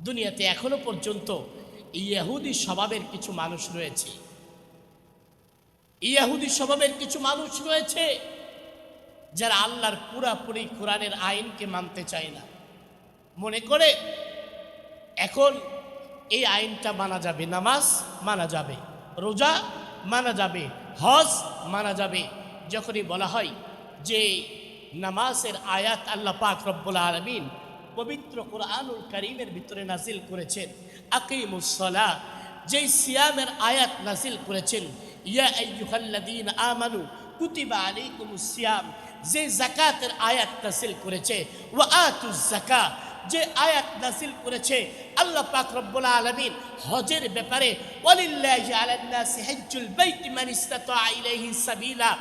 দুনিয়াতে এখনো পর্যন্ত ইহুদি স্বভাবের কিছু মানুষ রয়েছে, ইহুদি স্বভাবের কিছু মানুষ রয়েছে যারা আল্লাহর পুরাপুরি কোরআনের আইনকে মানতে চায় না। মনে করে এখন এই আইনটা মানা যাবে, নামাজ মানা যাবে, রোজা মানা যাবে, হজ মানা যাবে। যখনই বলা হয় যে নামাজের আয়াত আল্লাহ পাক রব্বুল আলামিন পবিত্র কোরআনুল কারীমের ভিতরে নাজিল করেছেন, আকিমুস সালাহ, যেই সিয়ামের আয়াত নাজিল করেছেন, ইয়া আইয়ুহাল্লাযীনা আমানু কুতিবা আলাইকুমুস সিয়াম, যে যাকাতের আয়াত নাজিল করেছে, ওয়া আতুজ যাকাত, যে আয়াত নাজিল করেছে আল্লাহ পাক রব্বুল আলামিন হজের ব্যাপারে, ওয়ালিল্লাহি আলান নাসি হজ্জুল বাইতি মান ইসতাতা ইলাইহি সাবিলা,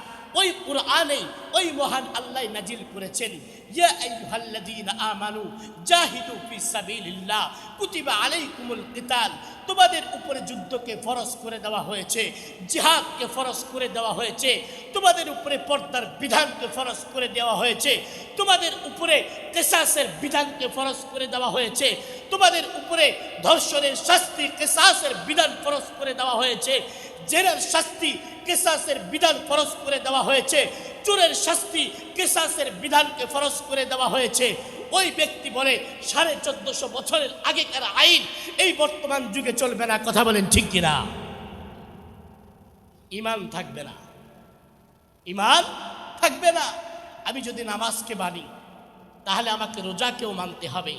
ওই কোরআনে ওই মহান আল্লাহ নাজিল করেছেন, ইয়া আইয়ুহাল্লাযীনা আমানু জাহিদু ফি সাবিলিল্লাহ কুতিবা আলাইকুমুল কিতাল, তোমাদের উপরে যুদ্ধকে ফরজ করে দেওয়া হয়েছে, জিহাদকে ফরজ করে দেওয়া হয়েছে, তোমাদের উপরে পর্দার বিধানকে ফরজ করে দেওয়া হয়েছে, তোমাদের উপরে কিসাসের বিধানকে ফরজ করে দেওয়া হয়েছে, তোমাদের উপরে ধর্ষণের শাস্তি কিসাসের বিধান ফরজ করে দেওয়া হয়েছে, জেনার শাস্তি কিসাসের বিধান ফরজ করে দেওয়া হয়েছে, চোরের শাস্তি কিসাসের বিধানকে ফরজ করে দেওয়া হয়েছে। ওই ব্যক্তি বলে 1450 বছরের আগেকার আইন এই বর্তমান যুগে চলবে না। কথা বলেন ঠিক কিনা? ঈমান থাকবে না, ঈমান থাকবে না। আমি যদি নামাজকে মানি তাহলে আমাকে রোজাকেও মানতে হবে,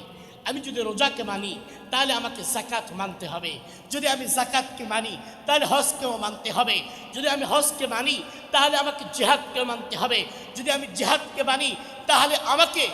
আমি যদি রোজাকে মানি তাহলে আমাকে যাকাত মানতে হবে, যদি আমি যাকাতকে মানি তাহলে হজকেও মানতে হবে, যদি আমি হজকে মানি তাহলে আমাকে জিহাদকেও মানতে হবে, যদি আমি জিহাদকে মানি তাহলে আমাকে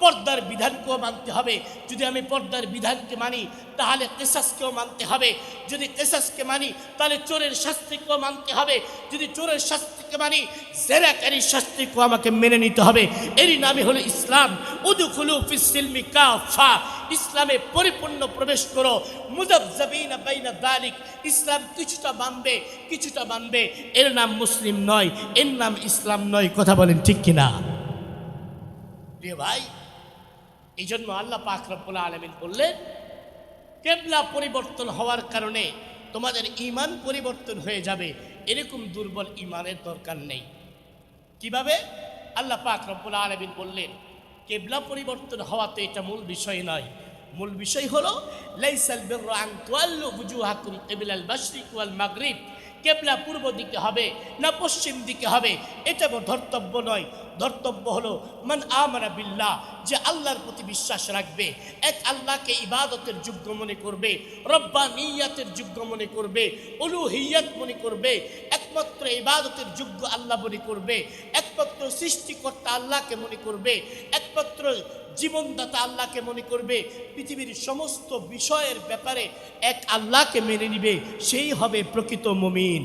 পর্দার বিধানকেও মানতে হবে, যদি আমি পর্দার বিধানকে মানি তাহলে কিসাসকেও মানতে হবে, যদি কিসাসকে মানি তাহলে চোরের শাস্তিকেও মানতে হবে, যদি চোরের শাস্তিকে মানি জেনাকারীর শাস্তিকেও আমাকে মেনে নিতে হবে। এরই নামই হলো ইসলাম। উদখুলু ফিস সিলমি কাফা, ইসলামে পরিপূর্ণ প্রবেশ করো। মুযাবযাবিনা বাইনা যালিক, ইসলাম কিছুটা মানবে কিছুটা মানবে, এর নাম মুসলিম নয়, এর নাম ইসলাম নয়। কথা বলেন ঠিক কিনা? প্রিয় ভাই, এই জন্য আল্লাহ পাক রব্বুল আলামিন বললেন, কিবলা পরিবর্তন হওয়ার কারণে তোমাদের ঈমান পরিবর্তন হয়ে যাবে, এরকম দুর্বল ঈমানের দরকার নেই। কিভাবে? আল্লাহ পাক রব্বুল আলামিন বললেন, কিবলা পরিবর্তন হওয়া তো এটা মূল বিষয় নয়, মূল বিষয় হলো লাইসাল বিররা আন তুওয়াল্লু ওয়ুজুহাকুম কিবলাল মাশরিক ওয়াল মাগরিব, কিবলা পূর্ব দিকে হবে না পশ্চিম দিকে হবে এটা ধর্তব্য নয়। ধর্তব্য হলো মান আমানা বিল্লাহ, যে আল্লাহর প্রতি বিশ্বাস রাখবে, এক আল্লাহকে ইবাদতের যোগ্য মনে করবে, রব্বানিয়াতের যোগ্য মনে করবে, উলুহিয়াত মনে করবে, একমাত্র ইবাদতের যোগ্য আল্লাহ মনে করবে, একমাত্র সৃষ্টিকর্তা আল্লাহকে মনে করবে, একমাত্র জীবনদাতা আল্লাহকে মনে করবে, পৃথিবীর সমস্ত বিষয়ের ব্যাপারে এক আল্লাহকে মেনে নিবে, সেই হবে প্রকৃত মুমিন।